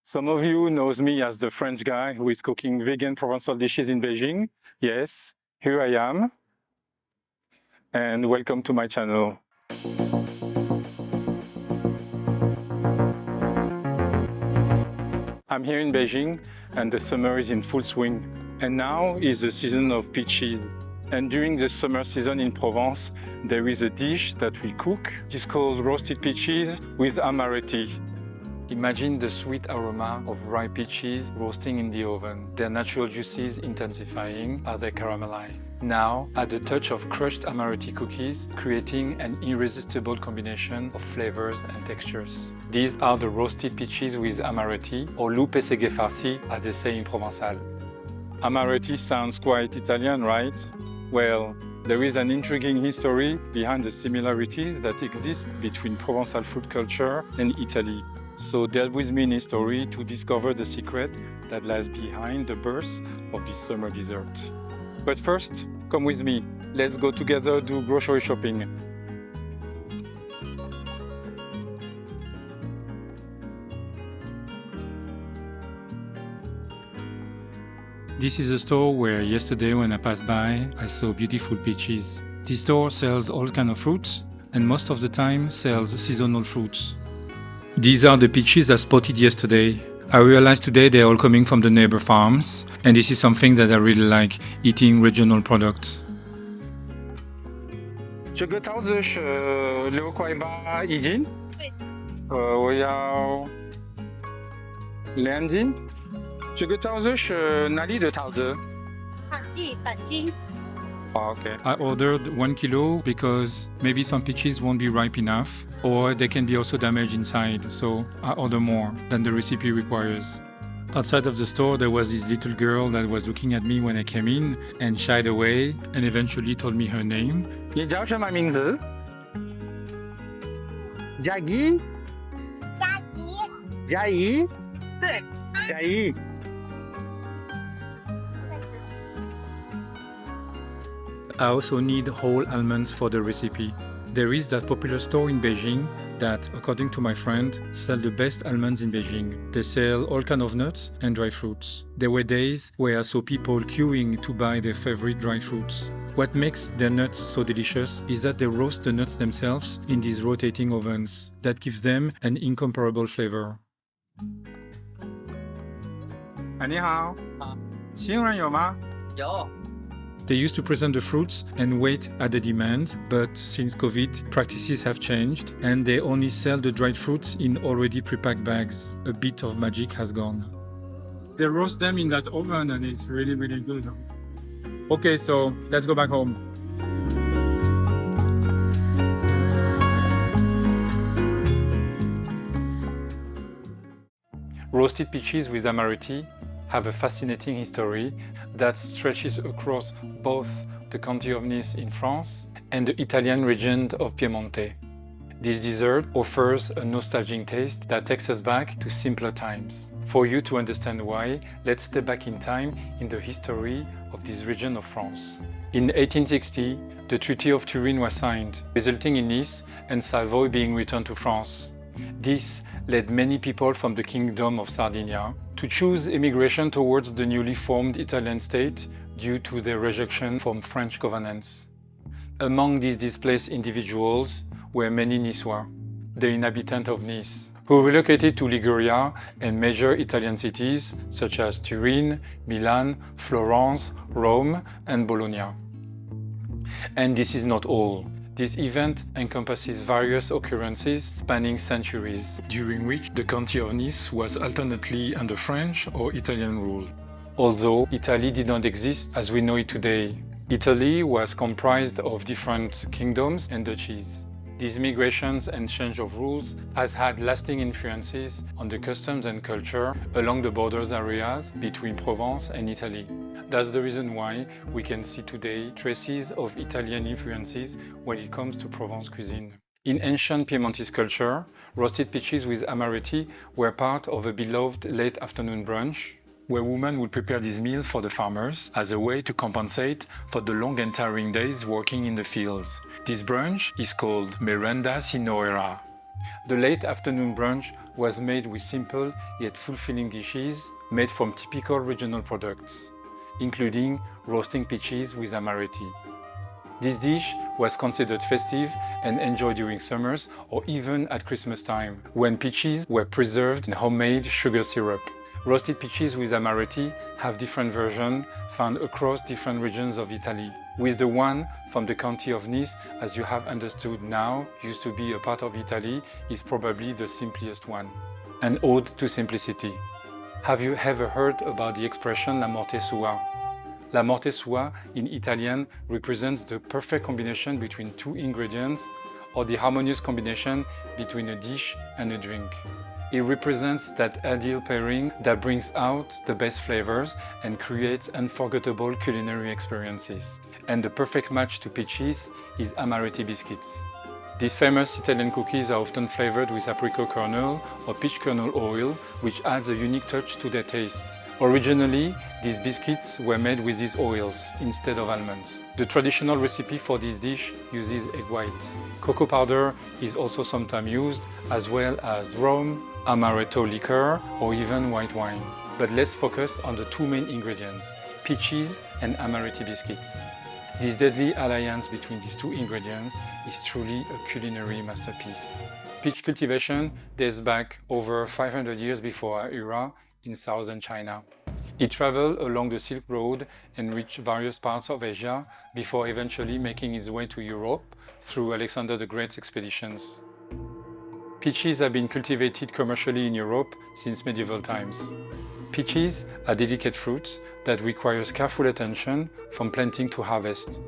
Some of you knows me as the French guy who is cooking vegan Provençal dishes in Beijing. Yes, here I am. And welcome to my channel. I'm here in Beijing and the summer is in full swing. And now is the season of peaches. And during the summer season in Provence, there is a dish that we cook. It's called roasted peaches with Amaretti. Imagine the sweet aroma of ripe peaches roasting in the oven, their natural juices intensifying as they caramelize. Now, add a touch of crushed Amaretti cookies, creating an irresistible combination of flavors and textures. These are the roasted peaches with Amaretti, or loup pessegué farci, as they say in Provençal. Amaretti sounds quite Italian, right? Well, there is an intriguing history behind the similarities that exist between Provençal food culture and Italy. So delve with me in history to discover the secret that lies behind the birth of this summer dessert. But first, come with me. Let's go together do grocery shopping. This is a store where yesterday when I passed by, I saw beautiful peaches. This store sells all kinds of fruits and most of the time sells seasonal fruits. These are the peaches I spotted yesterday. I realized today they're all coming from the neighbor farms, and this is something that I really like, eating regional products. 这个桃子是6块8一斤。对。我要2斤。这个桃子是哪里的桃子？本京。Okay. I ordered 1 kilo because maybe some peaches won't be ripe enough or they can be also damaged inside, so I order more than the recipe requires. Outside of the store, there was this little girl that was looking at me when I came in and shied away and eventually told me her name. 你叫什么名字？佳怡。佳怡。对。佳怡。I also need whole almonds for the recipe. There is that popular store in Beijing that, according to my friend, sell the best almonds in Beijing. They sell all kinds of nuts and dry fruits. There were days where I saw people queuing to buy their favorite dry fruits. What makes their nuts so delicious is that they roast the nuts themselves in these rotating ovens. That gives them an incomparable flavor. 你好，新人有吗？有。They used to present the fruits and wait at the demand, but since COVID, practices have changed and they only sell the dried fruits in already prepacked bags. A bit of magic has gone. They roast them in that oven and it's really, really good. Okay, so let's go back home. Roasted peaches with Amaretti have a fascinating history that stretches across both the county of Nice in France and the Italian region of Piemonte. This dessert offers a nostalgic taste that takes us back to simpler times. For you to understand why, let's step back in time in the history of this region of France. In 1860, the Treaty of Turin was signed, resulting in Nice and Savoy being returned to France. This led many people from the Kingdom of Sardinia to choose immigration towards the newly formed Italian state due to their rejection from French governance. Among these displaced individuals were many Niçois, the inhabitants of Nice, who relocated to Liguria and major Italian cities such as Turin, Milan, Florence, Rome, and Bologna. And this is not all. This event encompasses various occurrences spanning centuries, during which the county of Nice was alternately under French or Italian rule. Although Italy did not exist as we know it today, Italy was comprised of different kingdoms and duchies. These migrations and change of rules has had lasting influences on the customs and culture along the borders areas between Provence and Italy. That's the reason why we can see today traces of Italian influences when it comes to Provence cuisine. In ancient Piemontese culture, roasted peaches with Amaretti were part of a beloved late afternoon brunch, where women would prepare this meal for the farmers as a way to compensate for the long and tiring days working in the fields. This brunch is called merenda sinoera. The late afternoon brunch was made with simple yet fulfilling dishes made from typical regional products, including roasting peaches with Amaretti. This dish was considered festive and enjoyed during summers or even at Christmas time, when peaches were preserved in homemade sugar syrup. Roasted peaches with Amaretti have different versions found across different regions of Italy, with the one from the county of Nice, as you have understood now, used to be a part of Italy, is probably the simplest one. An ode to simplicity. Have you ever heard about the expression la morte sua? La morte sua in Italian represents the perfect combination between two ingredients or the harmonious combination between a dish and a drink. It represents that ideal pairing that brings out the best flavors and creates unforgettable culinary experiences. And the perfect match to peaches is Amaretti biscuits. These famous Italian cookies are often flavored with apricot kernel or peach kernel oil, which adds a unique touch to their taste. Originally, these biscuits were made with these oils instead of almonds. The traditional recipe for this dish uses egg whites. Cocoa powder is also sometimes used, as well as rum, amaretto liqueur, or even white wine. But let's focus on the two main ingredients, peaches and Amaretti biscuits. This deadly alliance between these two ingredients is truly a culinary masterpiece. Peach cultivation dates back over 500 years before our era in southern China. It traveled along the Silk Road and reached various parts of Asia before eventually making its way to Europe through Alexander the Great's expeditions. Peaches have been cultivated commercially in Europe since medieval times. Peaches are delicate fruits that require careful attention from planting to harvest.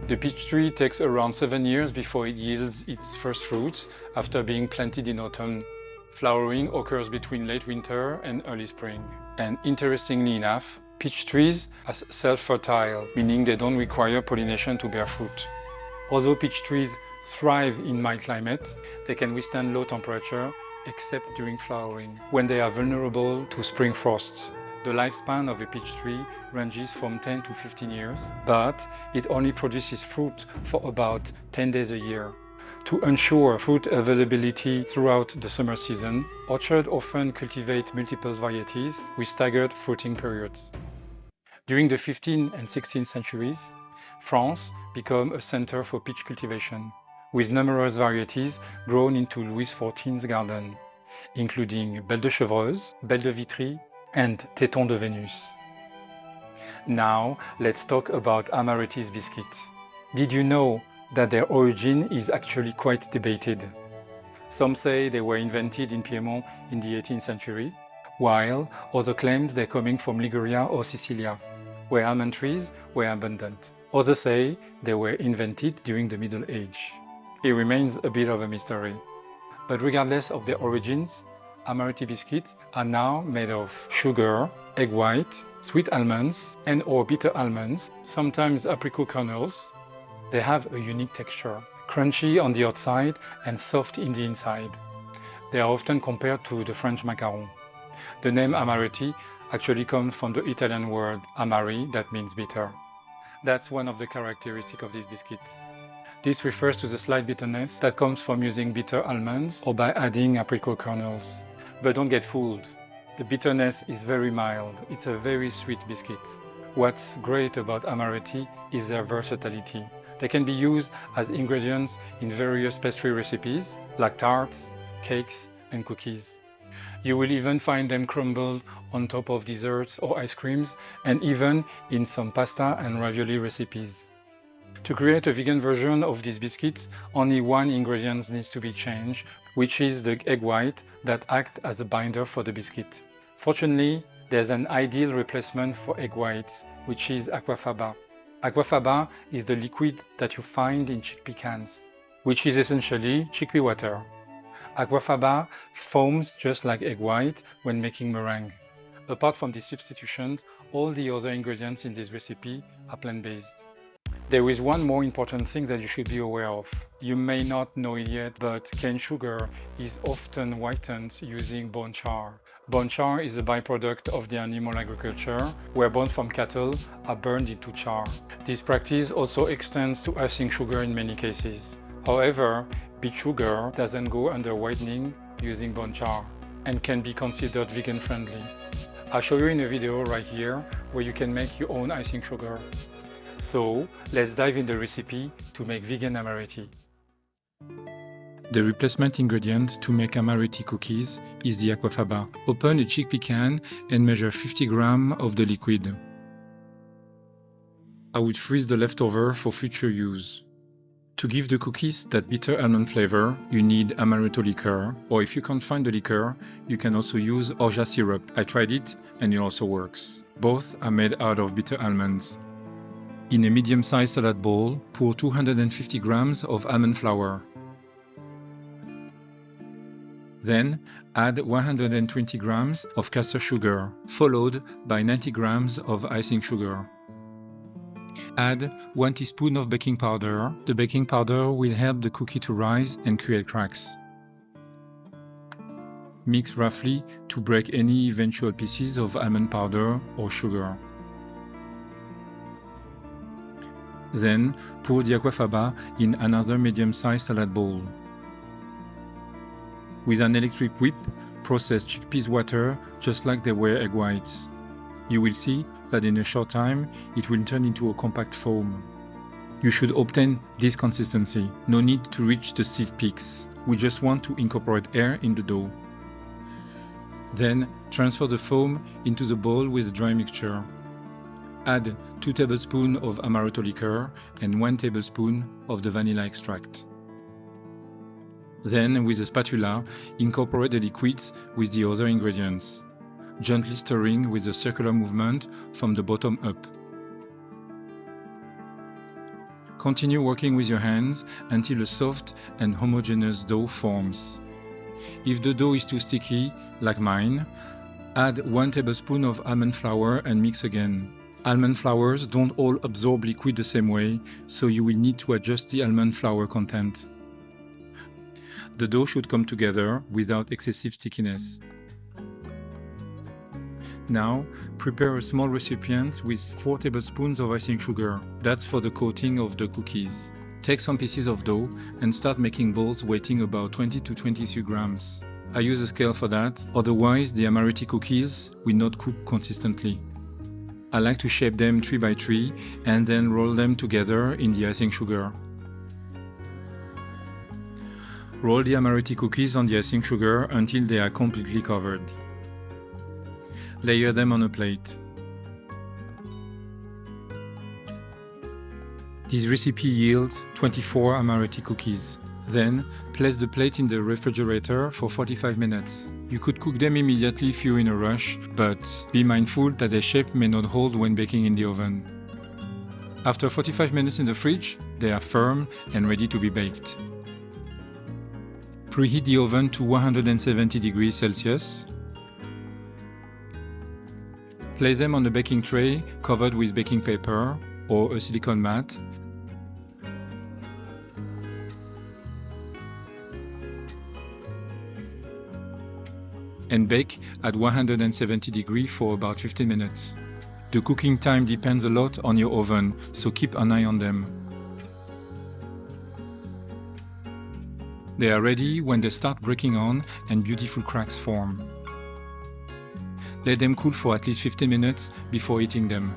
The peach tree takes around 7 years before it yields its first fruits after being planted in autumn. Flowering occurs between late winter and early spring. And interestingly enough, peach trees are self-fertile, meaning they don't require pollination to bear fruit. Although peach trees thrive in mild climate, they can withstand low temperature except during flowering, when they are vulnerable to spring frosts. The lifespan of a peach tree ranges from 10 to 15 years, but it only produces fruit for about 10 days a year. To ensure fruit availability throughout the summer season, orchards often cultivate multiple varieties with staggered fruiting periods. During the 15th and 16th centuries, France became a center for peach cultivation, with numerous varieties grown into Louis XIV's garden, including Belle de Chevreuse, Belle de Vitry, and Téton de Vénus. Now, let's talk about Amaretti's biscuit. Did you know that their origin is actually quite debated? Some say they were invented in Piedmont in the 18th century, while others claim they're coming from Liguria or Sicilia, where almond trees were abundant. Others say they were invented during the Middle Age. It remains a bit of a mystery. But regardless of their origins, Amaretti biscuits are now made of sugar, egg white, sweet almonds and/or bitter almonds, sometimes apricot kernels. They have a unique texture, crunchy on the outside and soft in the inside. They are often compared to the French macaron. The name Amaretti actually comes from the Italian word amari, that means bitter. That's one of the characteristics of this biscuit. This refers to the slight bitterness that comes from using bitter almonds or by adding apricot kernels. But don't get fooled. The bitterness is very mild. It's a very sweet biscuit. What's great about Amaretti is their versatility. They can be used as ingredients in various pastry recipes, like tarts, cakes, and cookies. You will even find them crumbled on top of desserts or ice creams, and even in some pasta and ravioli recipes. To create a vegan version of these biscuits, only one ingredient needs to be changed, which is the egg white that acts as a binder for the biscuit. Fortunately, there's an ideal replacement for egg whites, which is aquafaba. Aquafaba is the liquid that you find in chickpea cans, which is essentially chickpea water. Aquafaba foams just like egg white when making meringue. Apart from these substitutions, all the other ingredients in this recipe are plant-based. There is one more important thing that you should be aware of. You may not know it yet, but cane sugar is often whitened using bone char. Bone char is a byproduct of the animal agriculture, where bones from cattle are burned into char. This practice also extends to icing sugar in many cases. However, Beet sugar doesn't go under whitening using bone char and can be considered vegan friendly. I'll show you in a video right here where you can make your own icing sugar. So let's dive in the recipe to make vegan Amaretti. The replacement ingredient to make Amaretti cookies is the aquafaba. Open a chickpea can and measure 50 grams of the liquid. I would freeze the leftover for future use. To give the cookies that bitter almond flavor, you need amaretto liqueur, or if you can't find the liqueur, you can also use orgeat syrup. I tried it and it also works. Both are made out of bitter almonds. In a medium-sized salad bowl, pour 250 grams of almond flour. Then add 120 grams of caster sugar, followed by 90 grams of icing sugar. Add 1 teaspoon of baking powder. The baking powder will help the cookie to rise and create cracks. Mix roughly to break any eventual pieces of almond powder or sugar. Then pour the aquafaba in another medium-sized salad bowl. With an electric whip, process chickpeas water just like they were egg whites. You will see that in a short time, it will turn into a compact foam. You should obtain this consistency. No need to reach the stiff peaks. We just want to incorporate air in the dough. Then transfer the foam into the bowl with the dry mixture. Add 2 tablespoons of amaretto liqueur and 1 tablespoon of the vanilla extract. Then, with a spatula, incorporate the liquids with the other ingredients, gently stirring with a circular movement from the bottom up. Continue working with your hands until a soft and homogeneous dough forms. If the dough is too sticky, like mine, add 1 tablespoon of almond flour and mix again. Almond flours don't all absorb liquid the same way, so you will need to adjust the almond flour content. The dough should come together without excessive stickiness. Now, prepare a small recipient with 4 tablespoons of icing sugar. That's for the coating of the cookies. Take some pieces of dough and start making balls weighing about 20 to 23 grams. I use a scale for that, otherwise the Amaretti cookies will not cook consistently. I like to shape them 3 by 3 and then roll them together in the icing sugar. Roll the Amaretti cookies on the icing sugar until they are completely covered. Layer them on a plate. This recipe yields 24 Amaretti cookies. Then, place the plate in the refrigerator for 45 minutes. You could cook them immediately if you're in a rush, but be mindful that their shape may not hold when baking in the oven. After 45 minutes in the fridge, they are firm and ready to be baked. Preheat the oven to 170 degrees Celsius. Place them on a baking tray covered with baking paper or a silicone mat. And bake at 170 degrees for about 15 minutes. The cooking time depends a lot on your oven, so keep an eye on them. They are ready when they start breaking on and beautiful cracks form. Let them cool for at least 15 minutes before eating them.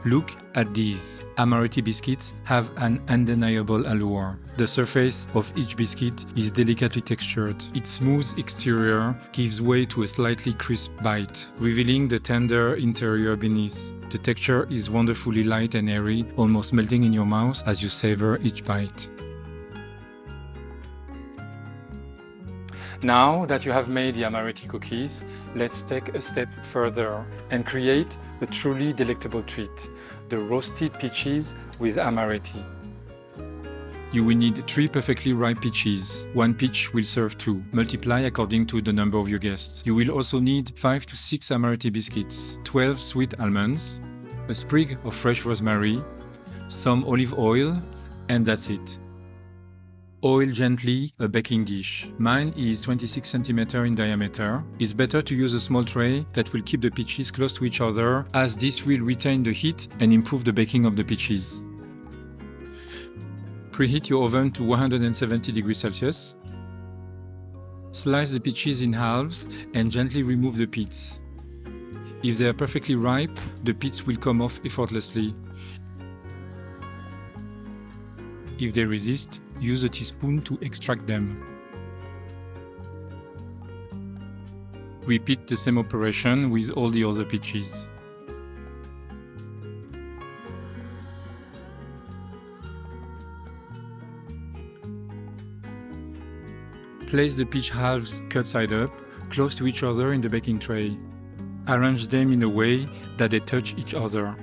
Look at these. Amaretti biscuits have an undeniable allure. The surface of each biscuit is delicately textured. Its smooth exterior gives way to a slightly crisp bite, revealing the tender interior beneath. The texture is wonderfully light and airy, almost melting in your mouth as you savor each bite. Now that you have made the Amaretti cookies, let's take a step further and create a truly delectable treat, the roasted peaches with Amaretti. You will need 3 perfectly ripe peaches. 1 peach will serve 2. Multiply according to the number of your guests. You will also need 5 to 6 Amaretti biscuits, 12 sweet almonds, a sprig of fresh rosemary, some olive oil, and that's it. Oil gently a baking dish. Mine is 26 cm in diameter. It's better to use a small tray that will keep the peaches close to each other, as this will retain the heat and improve the baking of the peaches. Preheat your oven to 170 degrees Celsius. Slice the peaches in halves and gently remove the pits. If they are perfectly ripe, the pits will come off effortlessly. If they resist, use a teaspoon to extract them. Repeat the same operation with all the other peaches. Place the peach halves cut side up, close to each other in the baking tray. Arrange them in a way that they touch each other.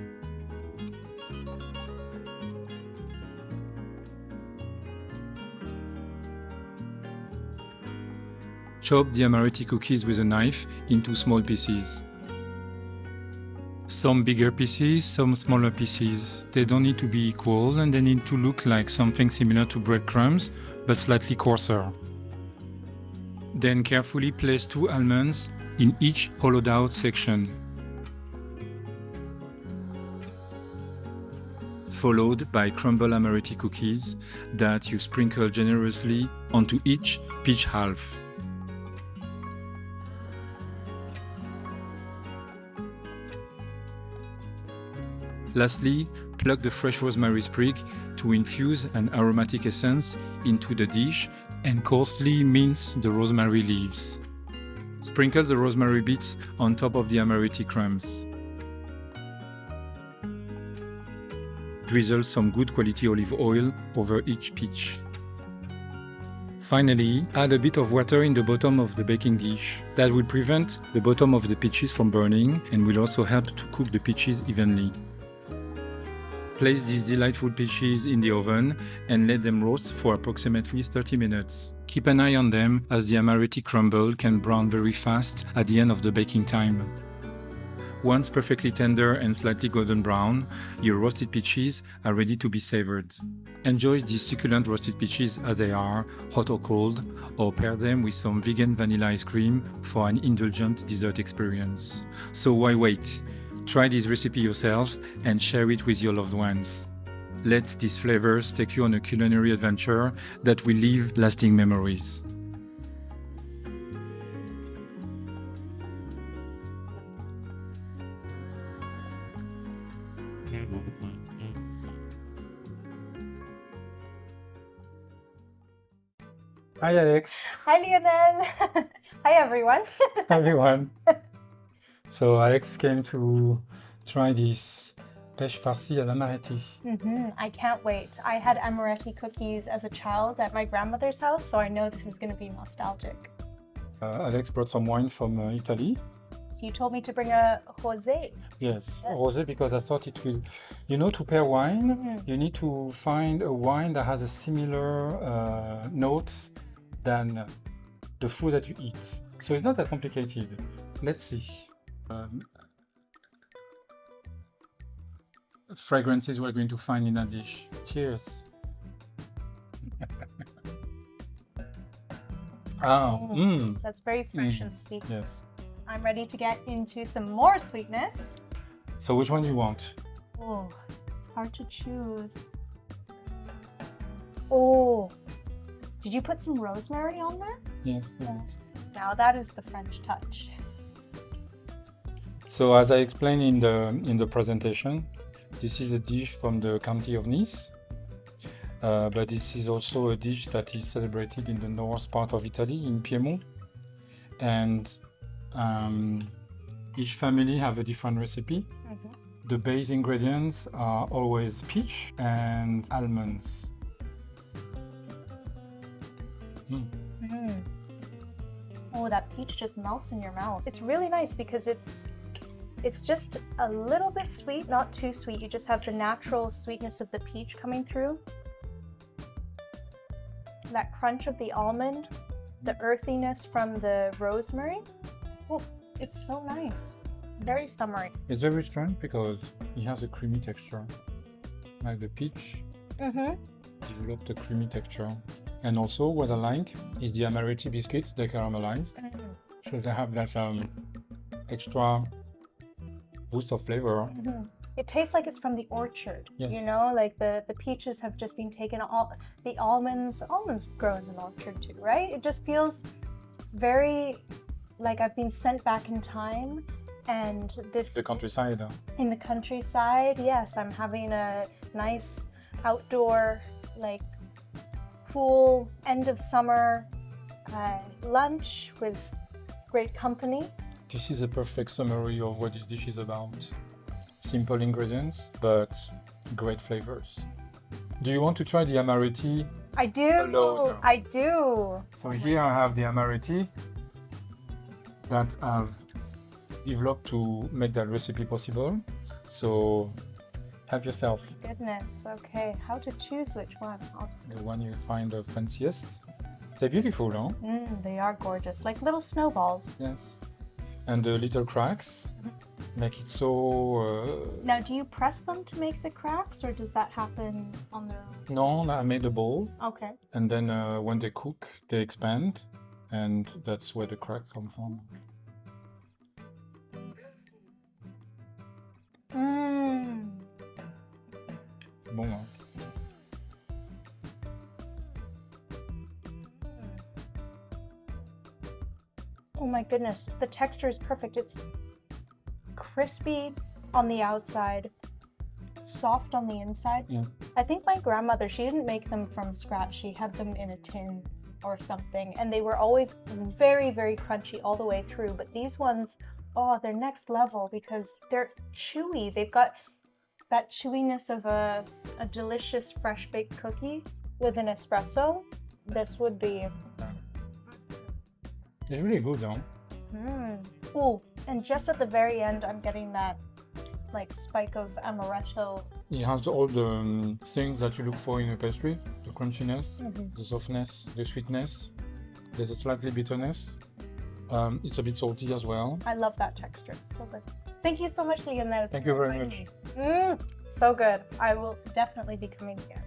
Chop the Amaretti cookies with a knife into small pieces. Some bigger pieces, some smaller pieces. They don't need to be equal and they need to look like something similar to breadcrumbs, but slightly coarser. Then carefully place 2 almonds in each hollowed out section, followed by crumbled Amaretti cookies that you sprinkle generously onto each peach half. Lastly, plug the fresh rosemary sprig to infuse an aromatic essence into the dish and coarsely mince the rosemary leaves. Sprinkle the rosemary bits on top of the Amaretti crumbs. Drizzle some good quality olive oil over each peach. Finally, add a bit of water in the bottom of the baking dish. That will prevent the bottom of the peaches from burning and will also help to cook the peaches evenly. Place these delightful peaches in the oven and let them roast for approximately 30 minutes. Keep an eye on them as the Amaretti crumble can brown very fast at the end of the baking time. Once perfectly tender and slightly golden brown, your roasted peaches are ready to be savored. Enjoy these succulent roasted peaches as they are, hot or cold, or pair them with some vegan vanilla ice cream for an indulgent dessert experience. So why wait? Try this recipe yourself and share it with your loved ones. Let these flavors take you on a culinary adventure that will leave lasting memories. Hi Alex. Hi Lionel. Hi everyone. Everyone. So Alex came to try this pêche farcie à l'amaretti. I can't wait. I had Amaretti cookies as a child at my grandmother's house, so I know this is going to be nostalgic. Alex brought some wine from Italy. So you told me to bring a rosé. Yes, rosé, because I thought it will, to pair wine, you need to find a wine that has a similar notes than the food that you eat. So it's not that complicated. Let's see. Fragrances we're going to find in a dish. Cheers. That's very fresh and sweet. Yes. I'm ready to get into some more sweetness. So which one do you want? Oh, it's hard to choose. Oh, did you put some rosemary on there? Yes. Now that is the French touch. So as I explained in the presentation, this is a dish from the county of Nice, but this is also a dish that is celebrated in the north part of Italy, in Piedmont, and each family have a different recipe. The base ingredients are always peach and almonds. Oh, that peach just melts in your mouth. It's really nice because it's just a little bit sweet, not too sweet. You just have the natural sweetness of the peach coming through. That crunch of the almond, the earthiness from the rosemary. Oh, it's so nice. Very summery. It's very strange because it has a creamy texture. Like the peach developed a creamy texture. And also what I like is the Amaretti biscuits, they're caramelized. So they have that extra boost of flavor. it tastes like it's from the orchard. Yes. You know, like the peaches have just been taken, all the almonds grow in an orchard too, right? It just feels very like I've been sent back in time, and this The countryside. in the countryside. Yes, I'm having a nice outdoor, like cool end of summer lunch with great company. This is a perfect summary of what this dish is about. Simple ingredients, but great flavors. Do you want to try the Amaretti? I do. Hello. I do. So here I have the Amaretti that I've developed to make that recipe possible. So have yourself Goodness. Okay, how to choose which one? the one you find the fanciest. They're beautiful, huh? They are gorgeous, like little snowballs. Yes. And the little cracks make it so... Now, do you press them to make the cracks, or does that happen on their own? No, I made a bowl. Okay. And then when they cook, they expand. And that's where the crack come from. Bon, hein? Oh my goodness, the texture is perfect. It's crispy on the outside, soft on the inside. Yeah. I think my grandmother, she didn't make them from scratch. She had them in a tin or something, and they were always very, very crunchy all the way through. But these ones, oh, they're next level because they're chewy. They've got that chewiness of a delicious fresh baked cookie with an espresso. This would be... It's really good, though. Ooh, and just at the very end, I'm getting that like spike of amaretto. It has all the things that you look for in a pastry. The crunchiness, the softness, the sweetness. There's a slightly bitterness. It's a bit salty as well. I love that texture. So good. Thank you so much, Lionel. Thank you very much. So good. I will definitely be coming here.